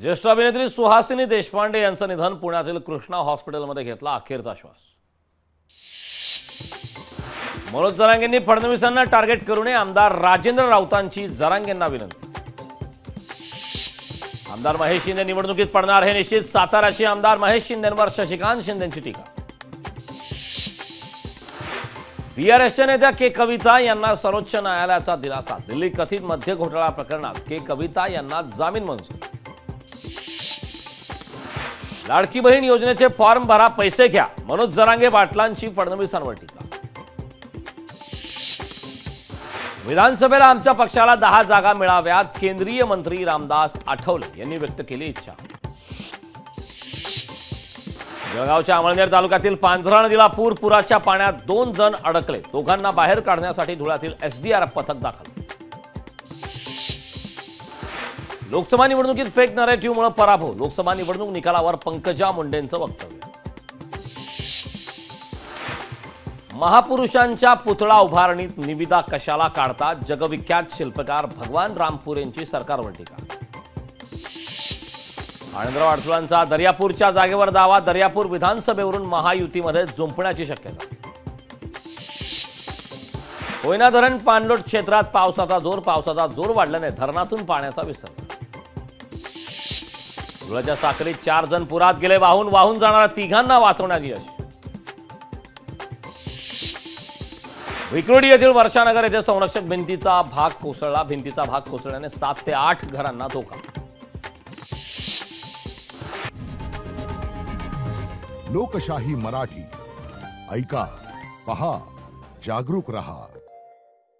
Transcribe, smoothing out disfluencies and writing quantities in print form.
ज्येष्ठ अभिनेत्री सुहासिनी देशपांडे यांचं निधन पुण्यातील कृष्णा हॉस्पिटलमध्ये घेतला अखेरचा श्वास। मनोज जरांगेंनी फडणवीसांना टार्गेट करू नये, आमदार राजेंद्र राऊतांची जरांगेंना विनंती। आमदार महेश शिंदे निवडणुकीत पडणार हे निश्चित, साताराची आमदार महेश शिंदेंवर शशिकांत शिंदेंची टीका। बीआरएसच्या नेत्या के कविता यांना सर्वोच्च न्यायालयाचा दिलासा, दिल्ली कथित मद्य घोटाळा प्रकरणात के कविता यांना जामीन मंजूर। लाडकी बहीण योजनेचे फॉर्म भरा, पैसे घ्या, मनोज जरांगे पाटलांची फडणवीसांवर टीका। विधानसभेला आमच्या पक्षाला 10 जागा मिळाव्यात, केंद्रीय मंत्री रामदास आठवले यांनी व्यक्त केली इच्छा। जळगावच्या अमळनेर तालुक्यातील पांझरा नदीला पूर, पुराच्या पाण्यात 2 जण अडकले, दोघांना बाहेर काढण्यासाठी धुळ्यातील एसडीआरएफ पथक दाखल। लोकसभा निवडणुकीत फेक नरेटिव्हमुळे पराभव, लोकसभा निवडणूक निकालावर पंकजा मुंडेंचं वक्तव्य। महापुरुषांच्या पुतळा उभारणीत निविदा कशाला काढतात, जगविख्यात शिल्पकार भगवान रामपुरेंची सरकारवर टीका। आनंदराव अडसुळांचा दर्यापूरच्या जागेवर दावा, दर्यापूर विधानसभेवरून महायुतीमध्ये जुंपण्याची शक्यता। कोयना धरण पाणलोट क्षेत्रात पावसाचा जोर वाढल्याने धरणातून पाण्याचा विसर्ग। धुळ्याच्या साक्रीत 4 जण पुरात गेले, वाहून जाणाऱ्या 3घांना वाचवण्यात यश। विक्रोडी येथील वर्षानगर येथे संरक्षक भिंतीचा भाग कोसळल्याने 7 ते 8 घरांना धोका। लोकशाही मराठी ऐका, पहा, जागरूक रहा।